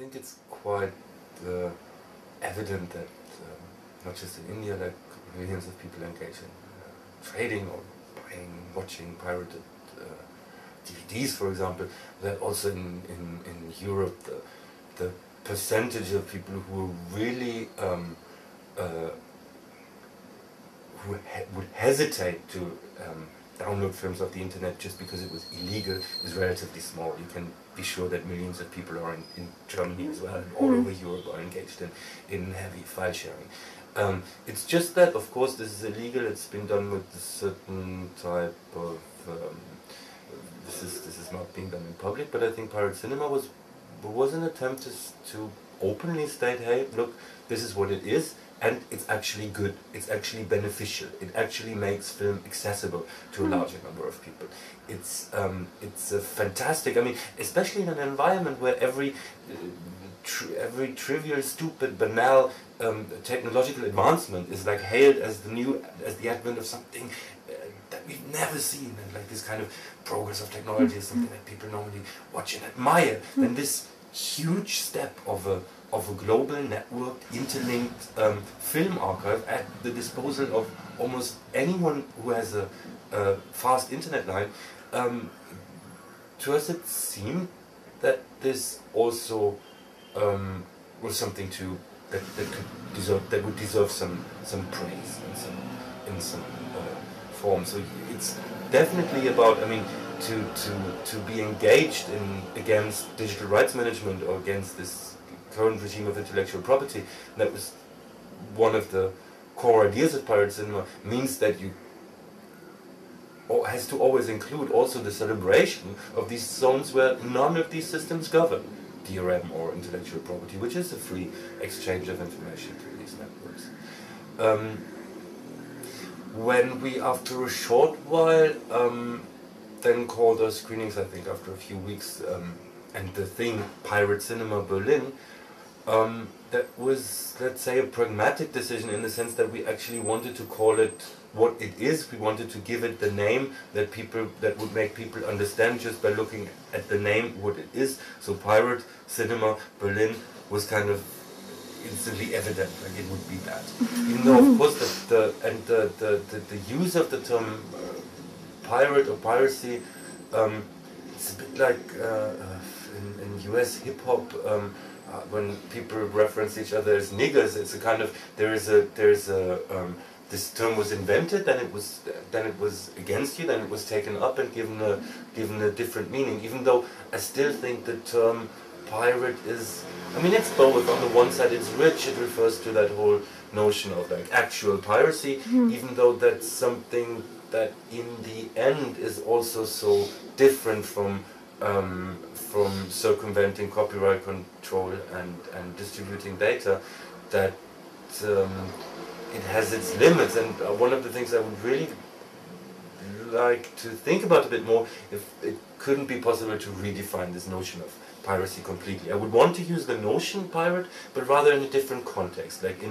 think it's quite evident that not just in India, like millions of people engage in trading or buying, watching pirated DVDs, for example. That also in Europe, the percentage of people who really would hesitate to download films off the internet just because it was illegal is relatively small. You can be sure that millions of people are in Germany as well, and all over Europe are engaged in heavy file sharing. It's just that, of course, this is illegal. It's been done with a certain type of this is not being done in public, but I think pirate cinema was an attempt to openly state, hey, look, this is what it is, and it's actually good, it's actually beneficial, it actually makes film accessible to a larger number of people. It's a fantastic, I mean, especially in an environment where every trivial, stupid, banal technological advancement is like hailed as the advent of something that we've never seen, and like this kind of progress of technology is something that people normally watch and admire. Then this huge step of a global networked, interlinked film archive at the disposal of almost anyone who has a fast internet line, to us it seemed that this also was something that would deserve some praise in some form. So it's definitely about, I mean, to be engaged against digital rights management or against this current regime of intellectual property. That was one of the core ideas of pirate cinema, means that you has to always include also the celebration of these zones where none of these systems govern DRM or intellectual property, which is a free exchange of information through these networks. When we, after a short while, then called our screenings, I think after a few weeks, and the thing Pirate Cinema Berlin, that was, let's say, a pragmatic decision in the sense that we actually wanted to call it what it is. We wanted to give it the name that would make people understand just by looking at the name what it is. So Pirate Cinema Berlin was kind of instantly evident, like it would be that. Even though, of course, the use of the term pirate or piracy, it's a bit like in US hip hop. When people reference each other as niggers, it's a kind of this term was invented, then it was against you, then it was taken up and given a different meaning. Even though I still think the term pirate is, I mean, it's both. On the one side, it's rich; it refers to that whole notion of like actual piracy, even though that's something that in the end is also so different from circumventing copyright control and distributing data, that it has its limits. And one of the things I would really like to think about a bit more, if it couldn't be possible to redefine this notion of piracy completely. I would want to use the notion pirate, but rather in a different context, like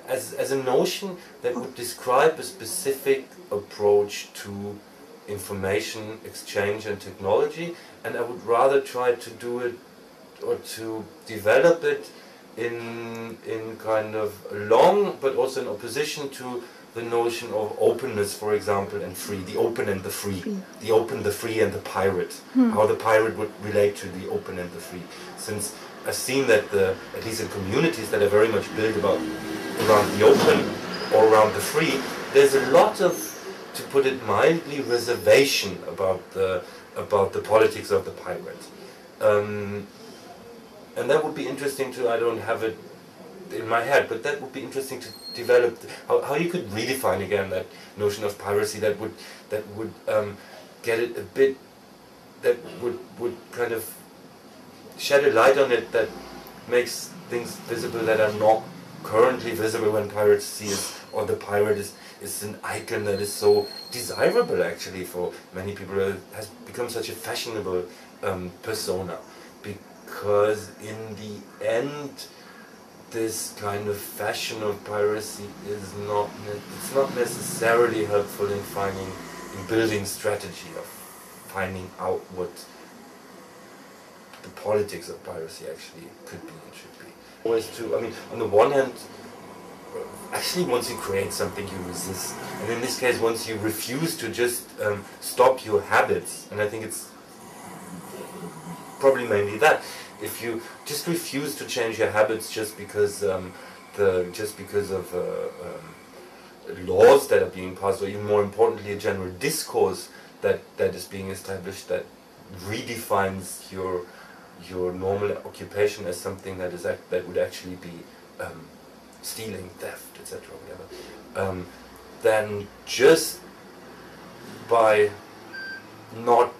as a notion that would describe a specific approach to information exchange and technology, and I would rather try to do it or to develop it in kind of along, but also in opposition to the notion of openness, for example, and free, the open and the free, the open, the free, and the pirate. How the pirate would relate to the open and the free. Since I've seen that at least in communities that are very much built around the open or around the free, there's a lot of, to put it mildly, reservation about the politics of the pirate. And that would be interesting to, I don't have it in my head, but that would be interesting to develop, how you could redefine again that notion of piracy that would get it a bit, that would kind of shed a light on it, that makes things visible that are not currently visible when pirates see it, or the pirate is an icon that is so desirable actually for many people. It has become such a fashionable persona, because in the end this kind of fashion of piracy is it's not necessarily helpful in building strategy of finding out what the politics of piracy actually could be and should be. Always to, I mean, on the one hand, actually once you create something you resist, and in this case once you refuse to just stop your habits, and I think it's probably mainly that, if you just refuse to change your habits just because of laws that are being passed, or even more importantly a general discourse that is being established that redefines your normal occupation as something that would actually be stealing, theft, etc., whatever, then just by not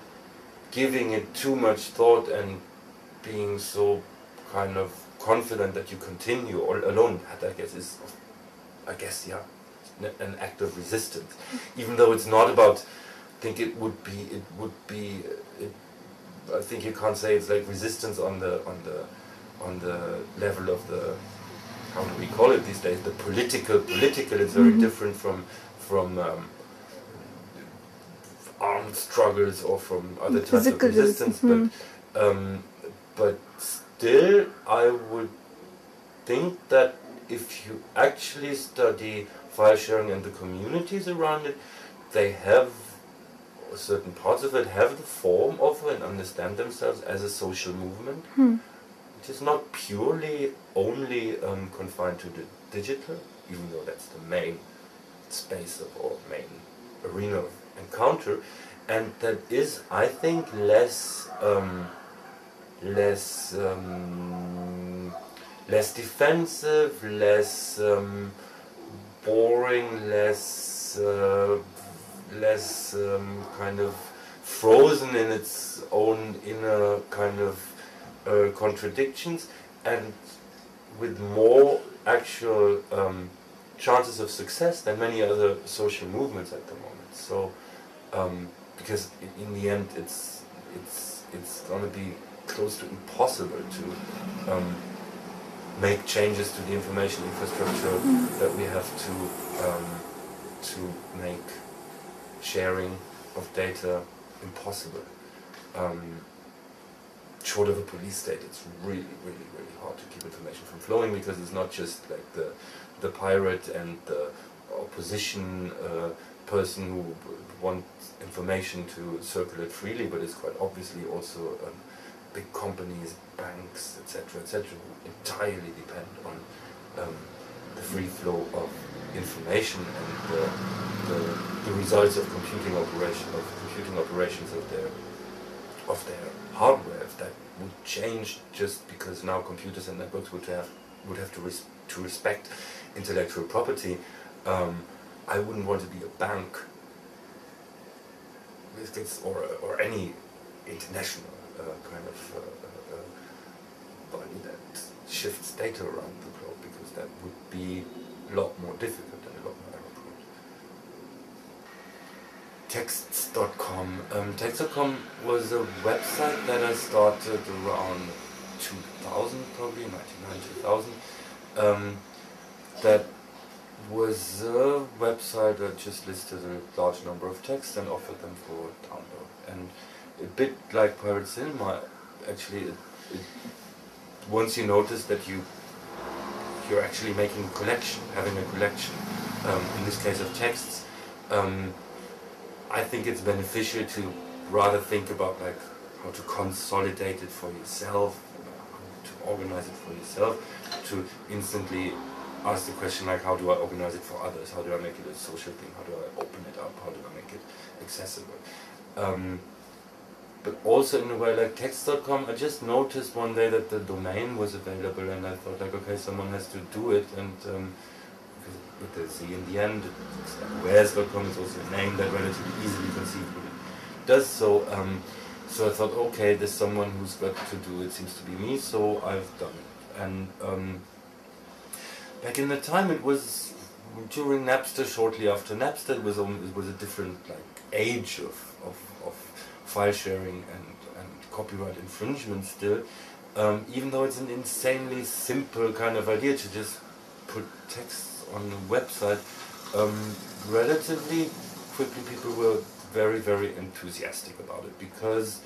giving it too much thought and being so kind of confident that you continue or alone, that I guess is, yeah, an act of resistance. Even though it's not about, I think you can't say it's like resistance on the level of the, how do we call it these days, the political, it's very different from armed struggles or from other types of resistance, but still I would think that if you actually study file sharing and the communities around it, they have, certain parts of it have the form of and understand themselves as a social movement. It is not purely only confined to the digital, even though that's the main space of, or main arena of encounter, and that is, I think, less defensive, less boring, less kind of frozen in its own inner kind of contradictions, and with more actual chances of success than many other social movements at the moment. So, because in the end, it's going to be close to impossible to make changes to the information infrastructure that we have to make sharing of data impossible. Short of a police state, it's really hard to keep information from flowing, because it's not just like the pirate and the opposition person who wants information to circulate freely, but it's quite obviously also big companies, banks, etc., who entirely depend on the free flow of information and the results of computing operations of their hardware. If that would change just because now computers and networks would have to respect intellectual property, I wouldn't want to be a bank or any international kind of body that shifts data around the globe, because that would be a lot more difficult and a lot more error-prone. Texts.com. Texts.com was a website that I started around 2000, probably 1999, 2000. That was a website that just listed a large number of texts and offered them for download. And a bit like Pirate Cinema, actually, once you notice that you're actually making a collection, having a collection, in this case of texts, I think it's beneficial to rather think about like how to consolidate it for yourself, how to organize it for yourself, to instantly ask the question like, how do I organize it for others? How do I make it a social thing? How do I open it up? How do I make it accessible? But also in a way like text.com, I just noticed one day that the domain was available, and I thought like, okay, someone has to do it, and with the Z in the end, it's like where's.com, it's also a name that relatively easily conceivable does so. So I thought, okay, there's someone who's got to do it, seems to be me, so I've done it. And back in the time, it was during Napster, shortly after Napster, it was a different like age of file sharing and copyright infringement still, even though it's an insanely simple kind of idea to just put text on a website. Relatively quickly people were very, very enthusiastic about it, because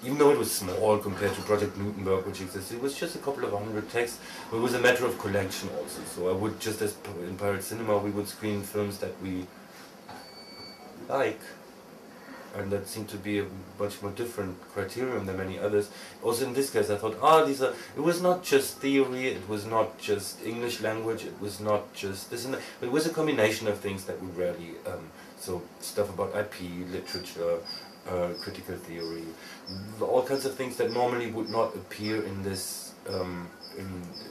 even though it was small compared to Project Gutenberg, which existed, it was just a couple of hundred texts. But it was a matter of collection also. So I would, just as in Pirate Cinema, we would screen films that we like, and that seemed to be a much more different criterion than many others. Also in this case, I thought, it was not just theory, it was not just English language, it was not just this and that, but it was a combination of things that we rarely, so stuff about IP, literature, critical theory, all kinds of things that normally would not appear in this,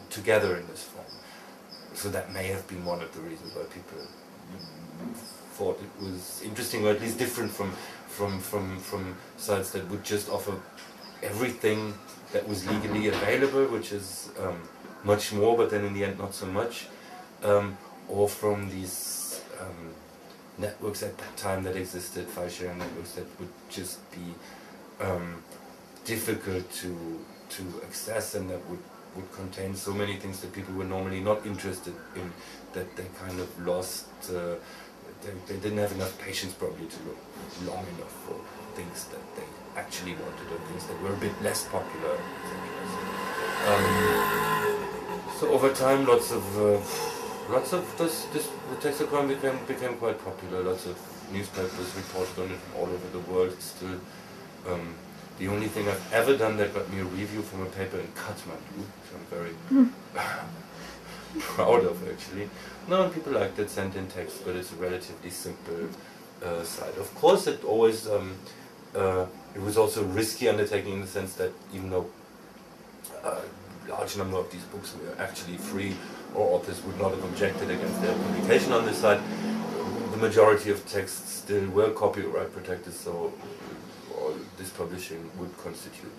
together in this form. So that may have been one of the reasons why people thought it was interesting, or at least different from sites that would just offer everything that was legally available, which is much more, but then in the end not so much, or from these networks at that time that existed, file sharing networks that would just be difficult to access, and that would contain so many things that people were normally not interested in, that they kind of lost, they didn't have enough patience probably to look long enough for things that they actually wanted, or things that were a bit less popular. So over time, lots of the Textogram became quite popular. Lots of newspapers reported on it from all over the world. It's still the only thing I've ever done that got me a review from a paper in Kathmandu, which I'm very proud of, actually. No, and people liked it, sent in text, but it's a relatively simple site. Of course, it always it was also a risky undertaking in the sense that even though a large number of these books were actually free, or authors would not have objected against their publication on this site, the majority of texts still were copyright protected, so all this publishing would constitute